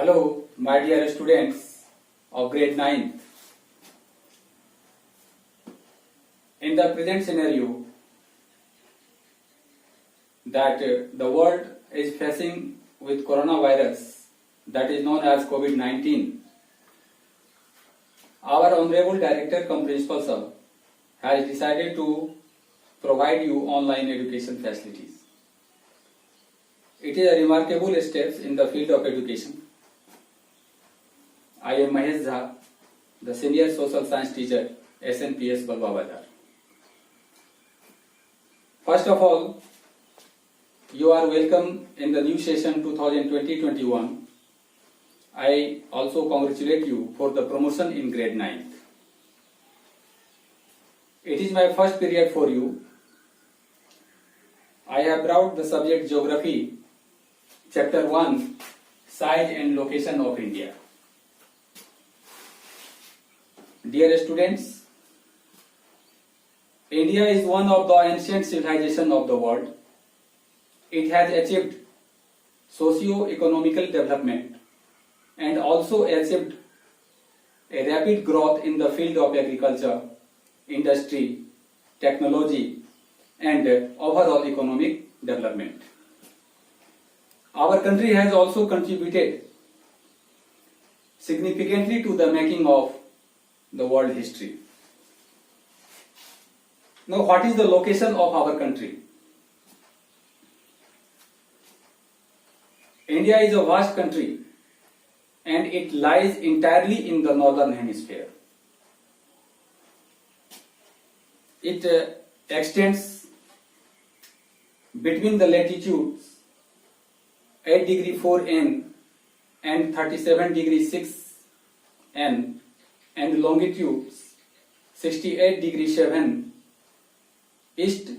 Hello, my dear students of grade 9th. In the present scenario that the world is facing with coronavirus, that is known as COVID-19, our Honorable Director cum Principal Sir has decided to provide you online education facilities. It is a remarkable step in the field of education. I am Mahesh Jha, the Senior Social Science Teacher, SNPS Balwa Bazar. First of all, you are welcome in the new session 2020-21. I also congratulate you for the promotion in grade 9th. It is my first period for you. I have brought the subject Geography, Chapter 1, Size and Location of India. Dear students, India is one of the ancient civilizations of the world. It has achieved socio-economical development and also achieved a rapid growth in the field of agriculture, industry, technology, and overall economic development. Our country has also contributed significantly to the making of the world history. Now, what is the location of our country? India is a vast country and it lies entirely in the northern hemisphere. It extends between the latitudes 8 degree 4 N and 37 degree 6 N and longitudes 68 degree 7 east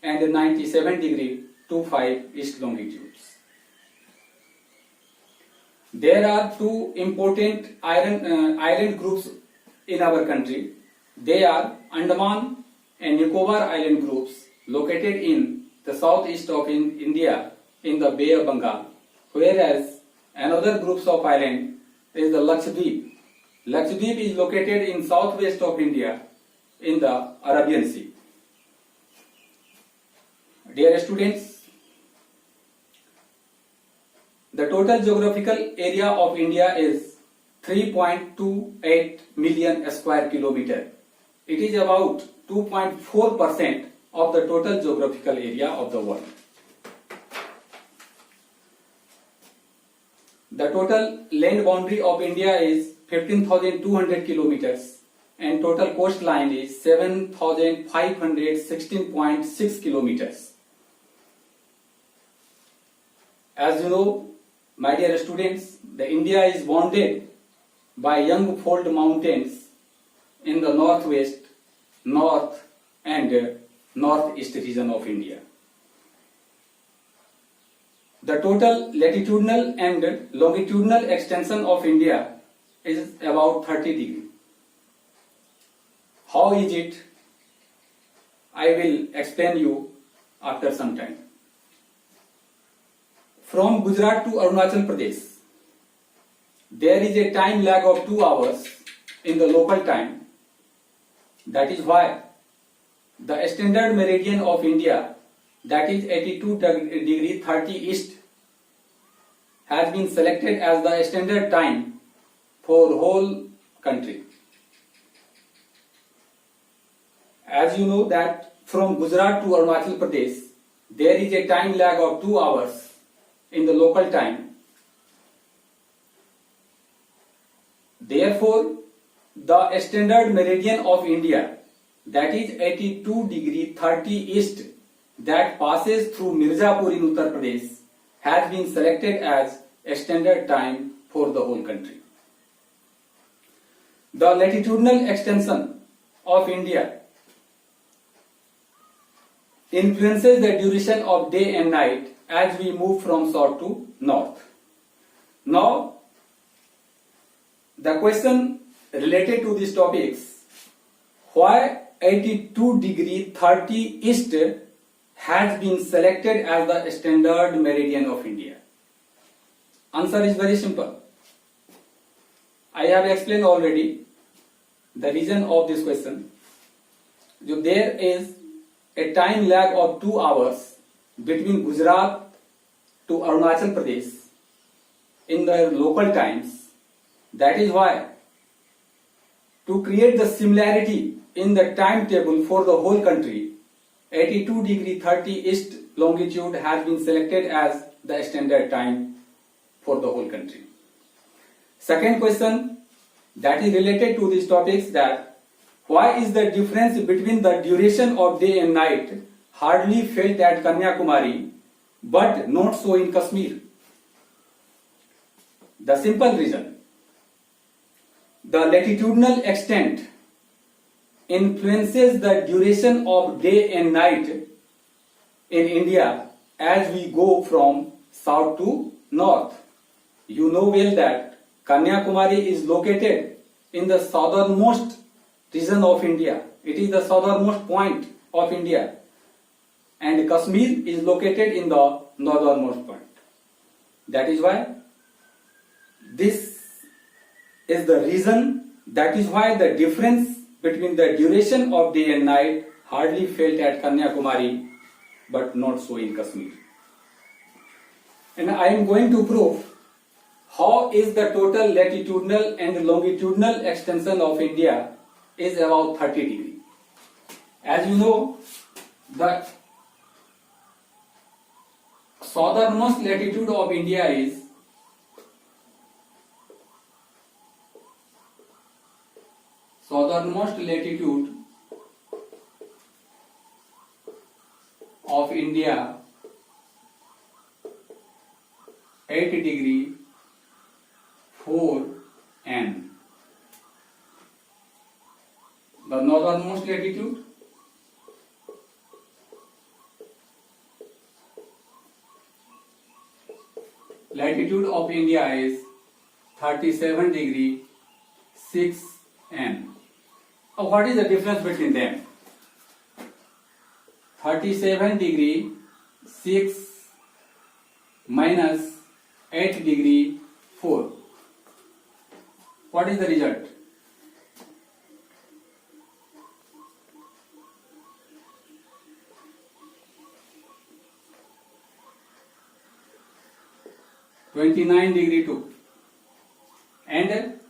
and 97 degree 25 east longitudes. There are two important island groups in our country. They are Andaman and Nicobar island groups located in the southeast of India in the Bay of Bengal, whereas another groups of island is the Lakshadweep. Lakshadweep is located in southwest of India in the Arabian Sea. Dear students, the total geographical area of India is 3.28 million square kilometer. It is about 2.4% of the total geographical area of the world. The total land boundary of India is 15,200 kilometers and total coastline is 7,516.6 kilometers. As you know, my dear students, the India is bounded by young fold mountains in the northwest, north and northeast region of India. The total latitudinal and longitudinal extension of India is about 30 degrees. How is it? I will explain you after some time. From Gujarat to Arunachal Pradesh, there is a time lag of 2 hours in the local time. That is why the standard meridian of India, that is 82 degree 30 east, has been selected as the standard time for whole country. As you know that from Gujarat to Arunachal Pradesh, there is a time lag of 2 hours in the local time. Therefore, the standard meridian of India, that is 82 degree 30 east, that passes through Mirzapur in Uttar Pradesh, has been selected as a standard time for the whole country. The latitudinal extension of India influences the duration of day and night as we move from south to north. Now, the question related to these topics, why 82 degree 30 east has been selected as the standard meridian of India? Answer is very simple. I have explained already the reason of this question. There is a time lag of 2 hours between Gujarat to Arunachal Pradesh in the local times. That is why, to create the similarity in the timetable for the whole country, 82 degree 30 east longitude has been selected as the standard time for the whole country. Second question that is related to these topics, that why is the difference between the duration of day and night hardly felt at Kanyakumari but not so in Kashmir? The simple reason: the latitudinal extent influences the duration of day and night in India as we go from south to north. You know well that Kanyakumari is located in the southernmost region of India. It is the southernmost point of India, and Kashmir is located in the northernmost point. That is why this is the reason, that is why the difference between the duration of day and night hardly felt at Kanyakumari but not so in Kashmir. And I am going to prove how is the total latitudinal and longitudinal extension of India is about 30 degree. As you know, the southernmost latitude of India is southernmost latitude of India 8 degree 4 N. The northernmost latitude of India is 37 degree 6 N. What is the difference between them? 37 degree 6 minus 8 degree 4. What is the result? (29 degree 2). And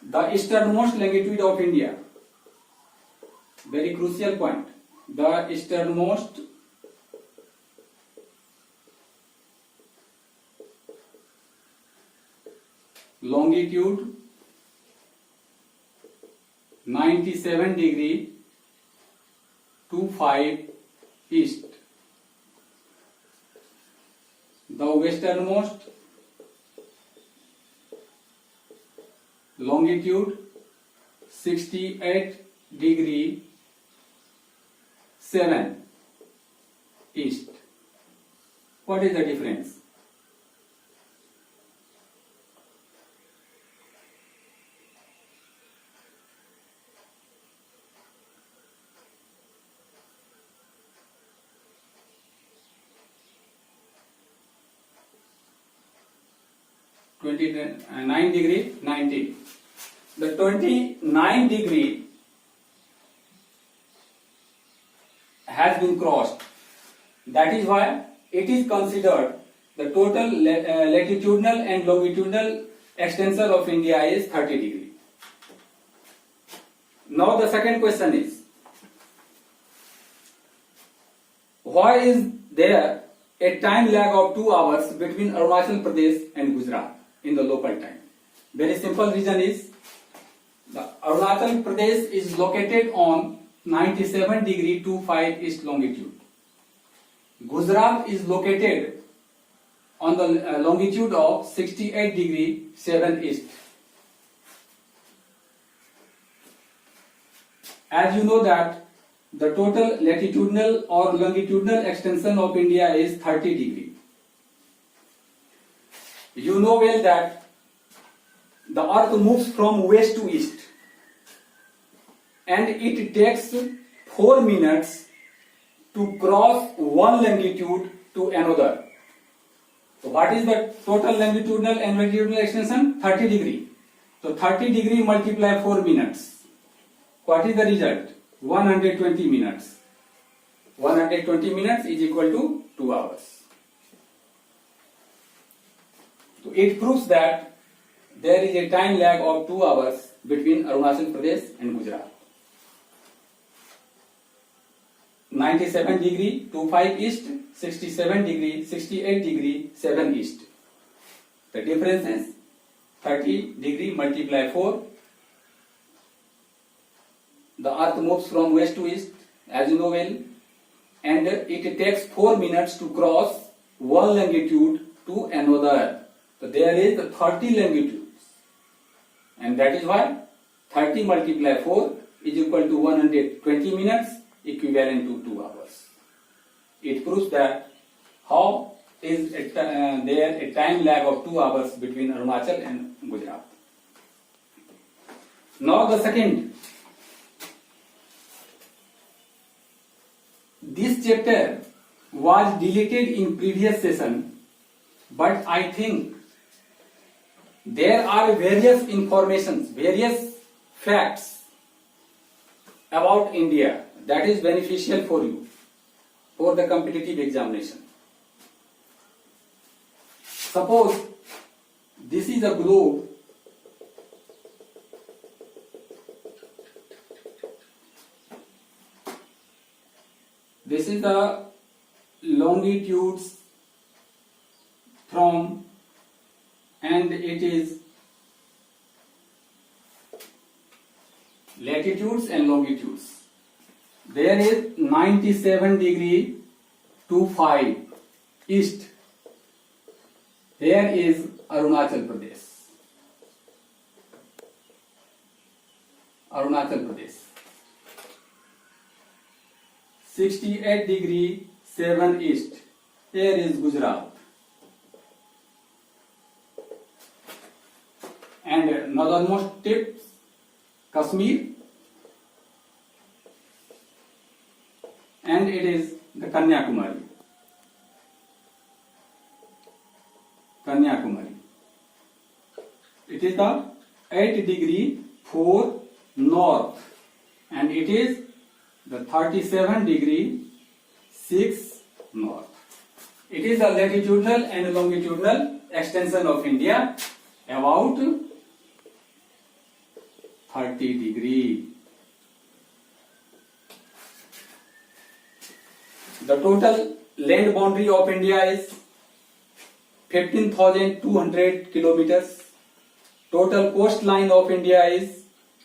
the easternmost longitude of India, very crucial point, the easternmost longitude 97 degree 25 east. The westernmost longitude 68 degree 7 east. What is the difference? (29 degree 90). The 29 degree has been crossed. That is why it is considered the total latitudinal and longitudinal extension of India is 30 degree. Now the second question is, why is there a time lag of 2 hours between Arunachal Pradesh and Gujarat in the local time? Very simple reason is, the Arunachal Pradesh is located on 97 degree 25 east longitude. Gujarat is located on the longitude of 68 degree 7 east. As you know that the total latitudinal or longitudinal extension of India is 30 degree. You know well that the earth moves from west to east, and it takes 4 minutes to cross one longitude to another. So what is the total longitudinal and latitudinal extension? 30 degree. So 30 degree multiply 4 minutes. What is the result? 120 minutes. 120 minutes is equal to 2 hours. So it proves that there is a time lag of 2 hours between Arunachal Pradesh and Gujarat. 97 degree 25 east, 67 degree 68 degree 7 east. The difference is 30 degree multiply 4. The earth moves from west to east, as you know well, and it takes 4 minutes to cross one longitude to another. So there is 30 longitudes, and that is why 30 multiply 4 is equal to 120 minutes, equivalent to 2 hours. It proves that how is there a time lag of 2 hours between Arunachal and Gujarat. Now the second. This chapter was deleted in previous session, but I think there are various informations, various facts about India that is beneficial for you for the competitive examination. Suppose this is a globe. This is the longitudes from, and it is latitudes and longitudes. There is 97 degree to 5 east. Here is Arunachal Pradesh. Arunachal Pradesh. 68 degree 7 east. Here is Gujarat. And northernmost tip, Kashmir. And it is the Kanyakumari. Kanyakumari. It is the 8 degree 4 north, and it is the 37 degree 6 north. It is the latitudinal and longitudinal extension of India, about 30 degree. The total land boundary of India is 15,200 kilometers. Total coastline of India is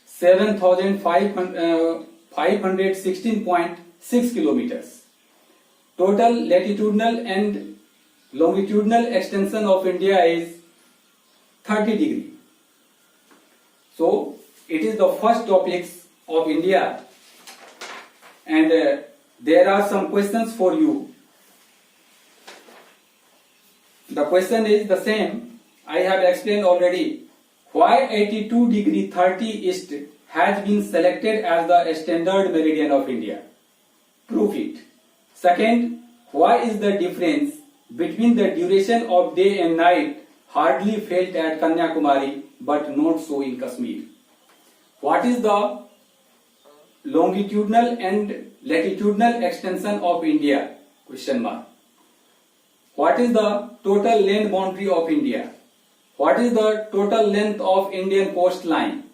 7,516.6 kilometers. Total latitudinal and longitudinal extension of India is 30 degree. So it is the first topics of India, and there are some questions for you. The question is the same. I have explained already. Why 82 degree 30 east has been selected as the standard meridian of India? Prove it. Second, why is the difference between the duration of day and night hardly felt at Kanyakumari but not so in Kashmir? What is the longitudinal and latitudinal extension of India? Question mark. What is the total land boundary of India? What is the total length of Indian coastline?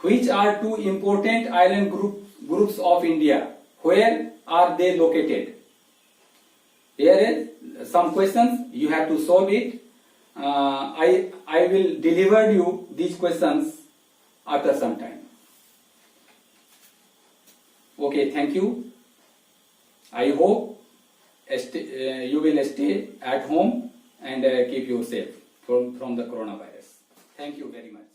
Which are two important island groups of India? Where are they located? Here is some questions. You have to solve it. I will deliver you these questions after some time. Okay, thank you. I hope you will stay at home and keep yourself from the coronavirus. Thank you very much.